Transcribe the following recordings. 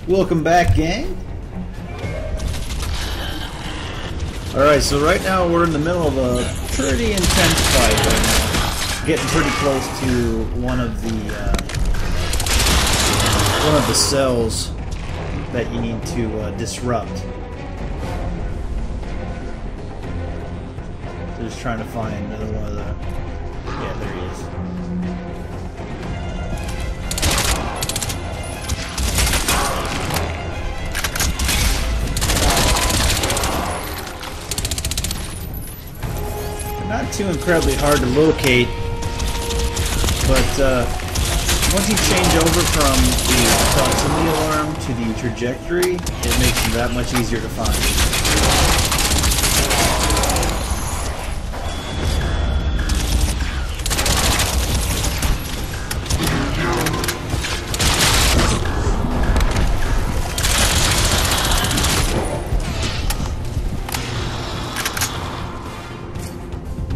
Welcome back, gang. Alright, so right now we're in the middle of a pretty intense fight right now. Getting pretty close to one of the cells that you need to disrupt. So just trying to find another one of the... Yeah, there he is. Not too incredibly hard to locate, but once you change over from the proximity alarm to the trajectory, it makes them that much easier to find.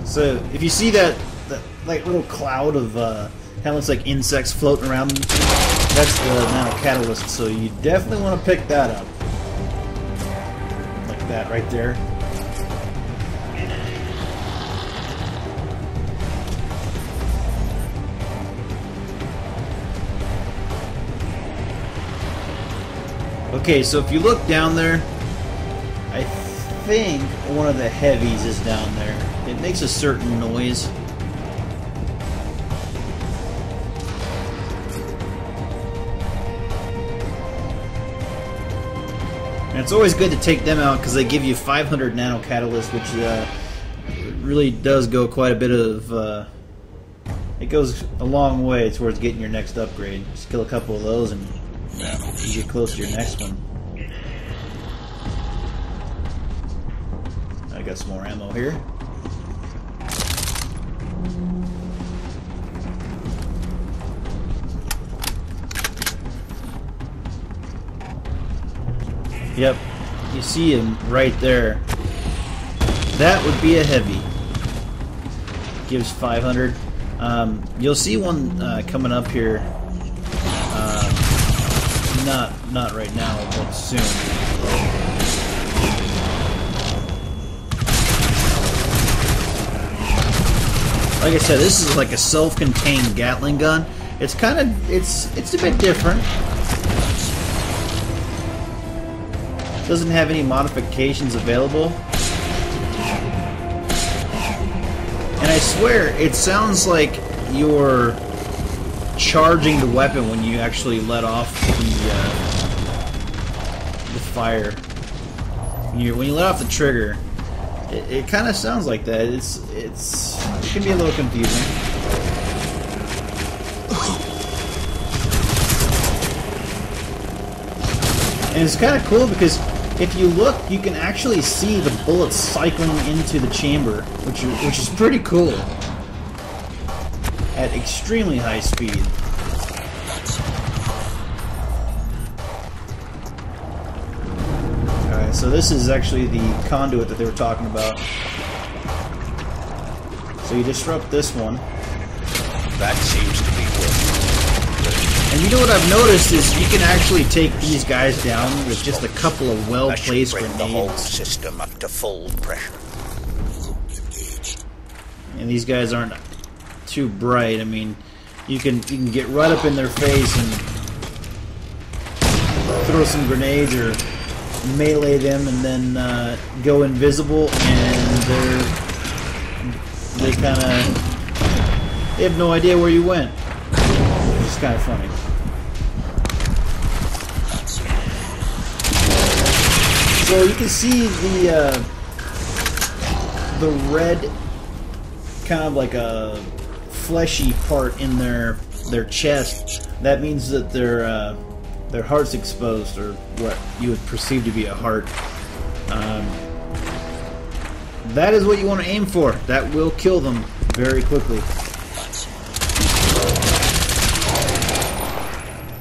So if you see that like little cloud of kind of looks like insects floating around, that's the nanocatalyst. So you definitely want to pick that up, like that right there. Okay, so if you look down there, I think one of the heavies is down there. It makes a certain noise. And it's always good to take them out because they give you 500 nanocatalysts, which really does go quite a bit of... it goes a long way towards getting your next upgrade. Just kill a couple of those and you get close to your next one. I got some more ammo here. Yep, you see him right there. That would be a heavy. Gives 500. You'll see one coming up here. Not right now, but soon. Like I said, this is like a self-contained Gatling gun. It's kind of it's a bit different. Doesn't have any modifications available. And I swear, it sounds like you're charging the weapon when you actually let off the fire. When you let off the trigger, it kind of sounds like that. It can be a little confusing. And it's kind of cool because if you look, you can actually see the bullets cycling into the chamber, which is pretty cool at extremely high speed. Alright, so this is actually the conduit that they were talking about. So you disrupt this one. That seems to be working. And you know what I've noticed is you can actually take these guys down with just a couple of well-placed grenades. The whole system up to full pressure. And these guys aren't too bright. I mean, you can get right up in their face and throw some grenades or melee them, and then go invisible, and they have no idea where you went. It's kind of funny. So you can see the red, kind of like a fleshy part in their chest. That means that their heart's exposed, or what you would perceive to be a heart. That is what you want to aim for. That will kill them very quickly.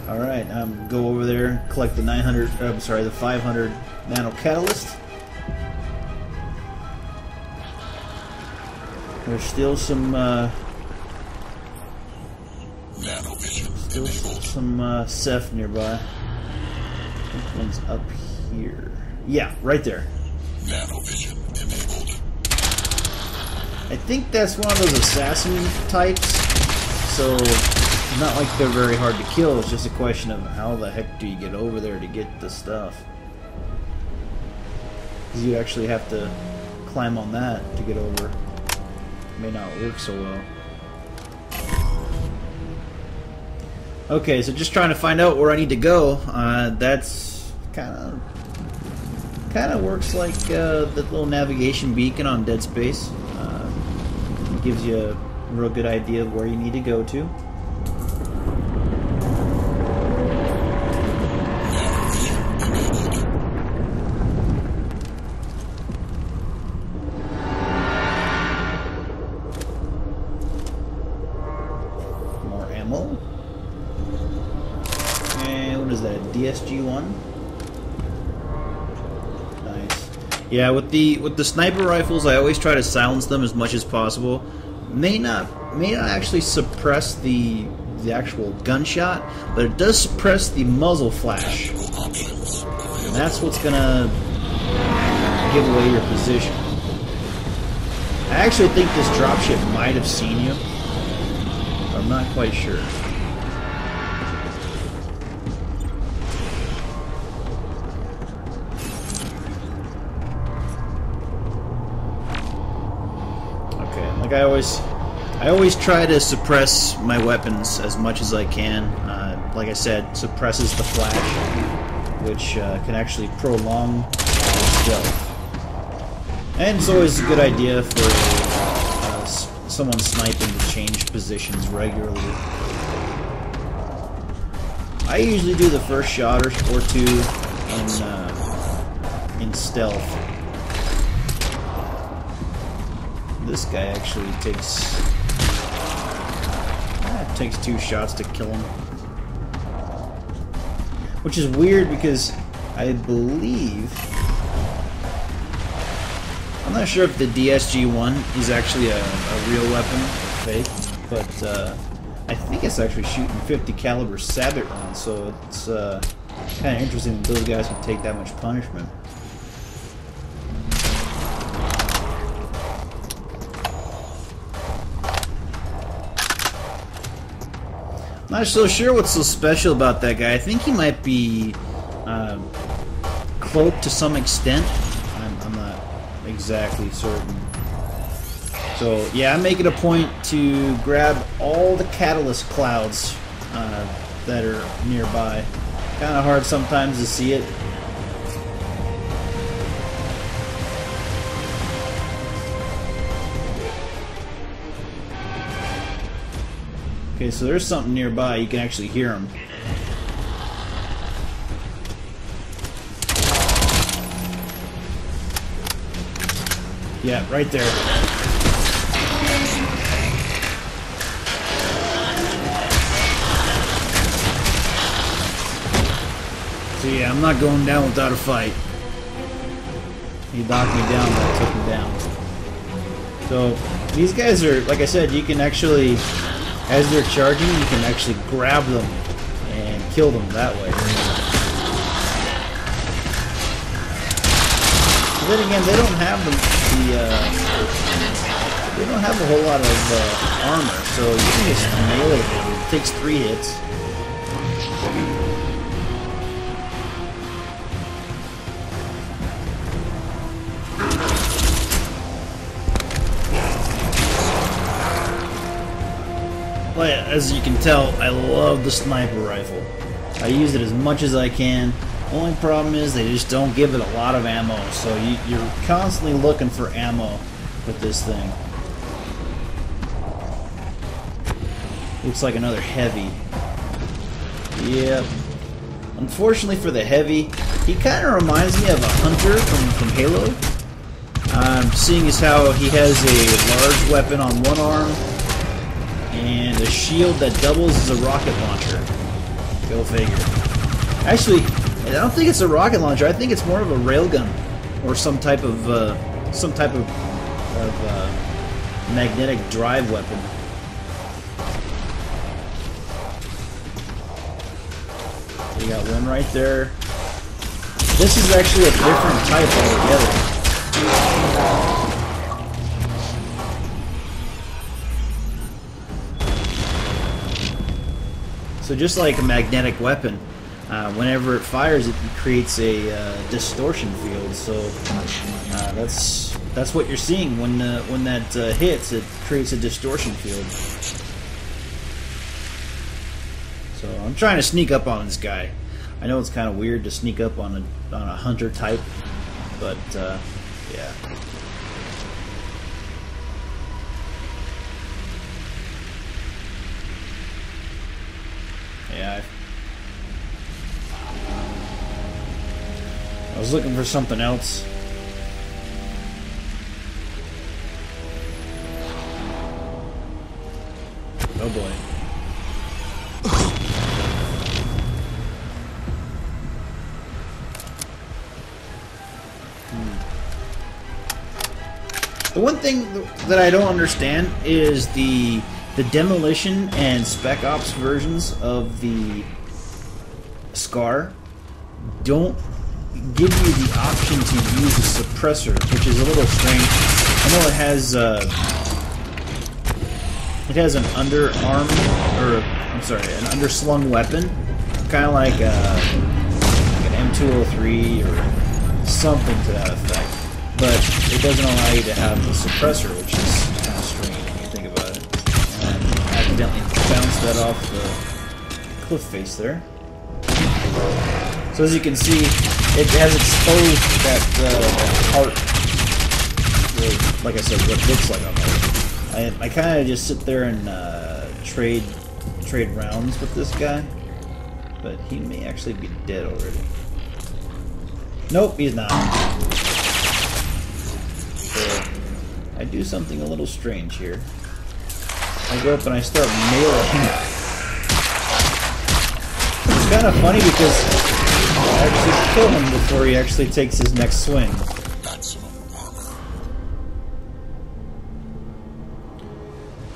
Alright, go over there, collect the 500 nanocatalyst. There's still some Ceph nearby. This one's up here. Yeah, right there. Nanovision enabled. I think that's one of those assassin types, so it's not like they're very hard to kill. It's just a question of how the heck do you get over there to get the stuff. Because you actually have to climb on that to get over. May not work so well. Okay, so just trying to find out where I need to go. That's kind of works like the little navigation beacon on Dead Space. It gives you a real good idea of where you need to go to. More ammo. And what is that? DSG-1? Nice. Yeah, with the sniper rifles, I always try to silence them as much as possible. May not actually suppress the actual gunshot, but it does suppress the muzzle flash. And that's what's gonna give away your position. I actually think this dropship might have seen you. I'm not quite sure. Like I always try to suppress my weapons as much as I can. Like I said, suppresses the flash, which can actually prolong stealth. And it's always a good idea for someone sniping to change positions regularly. I usually do the first shot or two in stealth. This guy actually takes 2 shots to kill him, which is weird because I believe, I'm not sure if the DSG-1 is actually a real weapon or fake, but I think it's actually shooting 50 caliber sabot rounds, so it's kind of interesting that those guys can take that much punishment. Not so sure what's so special about that guy. I think he might be cloaked to some extent. I'm not exactly certain. So yeah, I'm making a point to grab all the catalyst clouds that are nearby. Kind of hard sometimes to see it. Okay, so there's something nearby. You can actually hear them. Yeah, right there. So yeah, I'm not going down without a fight. He knocked me down, but I took him down. So these guys are, like I said, you can actually, as they're charging, you can actually grab them and kill them that way. But then again, they don't have they don't have a whole lot of armor, so you can just melee them. It takes 3 hits. But as you can tell, I love the sniper rifle. I use it as much as I can. Only problem is they just don't give it a lot of ammo, so you're constantly looking for ammo with this thing. Looks like another heavy. Yep. Unfortunately for the heavy, he kind of reminds me of a hunter from Halo. Seeing as how he has a large weapon on one arm and a shield that doubles as a rocket launcher. Go figure. Actually, I don't think it's a rocket launcher. I think it's more of a railgun or some type of magnetic drive weapon. We got one right there. This is actually a different type altogether. So just like a magnetic weapon, whenever it fires, it creates a distortion field. So that's what you're seeing when that hits. It creates a distortion field. So I'm trying to sneak up on this guy. I know it's kind of weird to sneak up on a hunter type, but yeah. Yeah. I was looking for something else. Oh boy. The one thing that I don't understand is the demolition and spec ops versions of the Scar don't give you the option to use a suppressor, which is a little strange. I know it has an underarm, or I'm sorry, an underslung weapon, kind of like an M203 or something to that effect. But it doesn't allow you to have the suppressor, which is kind of strange when you think about it. And I accidentally bounced that off the cliff face there. So as you can see, it has exposed that part, like I said, what looks like a heart. I kind of just sit there and trade rounds with this guy, but he may actually be dead already. Nope, he's not. So I do something a little strange here. I go up and I start meleeing. It's kind of funny because I actually kill him before he actually takes his next swing.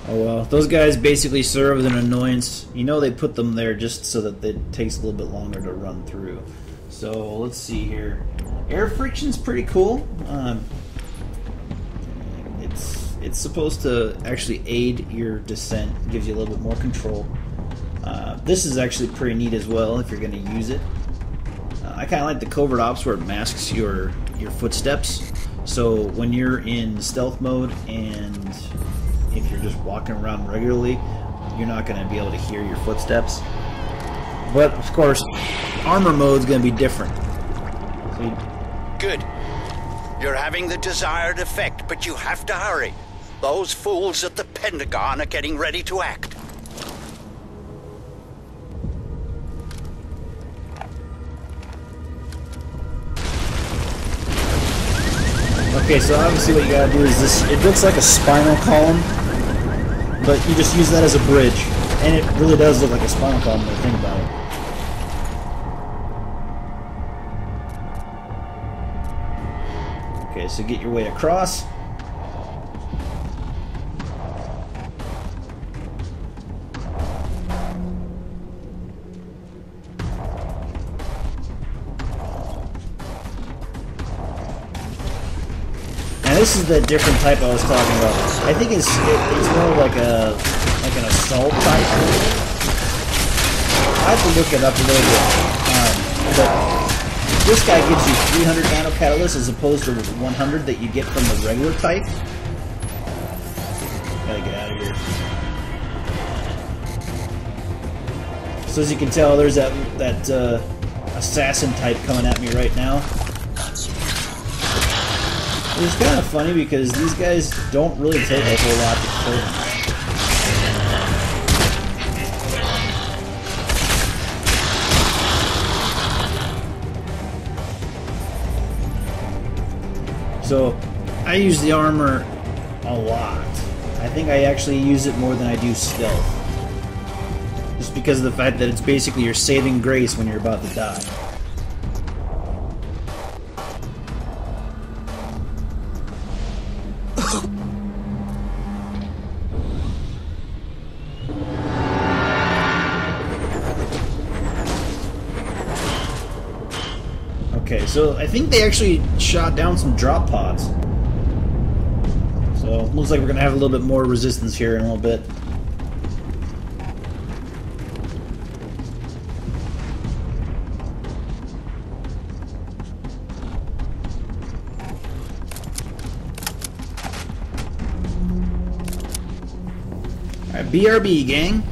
Oh well, those guys basically serve as an annoyance. You know they put them there just so that it takes a little bit longer to run through. So let's see here. Air friction's pretty cool. It's supposed to actually aid your descent. It gives you a little bit more control. This is actually pretty neat as well if you're going to use it. I kind of like the covert ops where it masks your footsteps. So when you're in stealth mode and if you're just walking around regularly, you're not going to be able to hear your footsteps. But of course, armor mode's going to be different. So Good. You're having the desired effect, but you have to hurry. Those fools at the Pentagon are getting ready to act. okay, so obviously what you gotta do is this. It looks like a spinal column, but you just use that as a bridge, and it really does look like a spinal column when you think about it. Okay, so get your way across. Now this is the different type I was talking about. I think it's more like an assault type. I have to look it up a little bit, but this guy gives you 300 nanocatalysts as opposed to 100 that you get from the regular type. Gotta get out of here. So as you can tell, there's that assassin type coming at me right now. It's kind of funny because these guys don't really take a whole lot to kill them. So, I use the armor a lot. I think I actually use it more than I do stealth. Just because of the fact that it's basically your saving grace when you're about to die. Okay, so I think they actually shot down some drop pods. So looks like we're gonna have a little bit more resistance here in a little bit. Alright, BRB gang.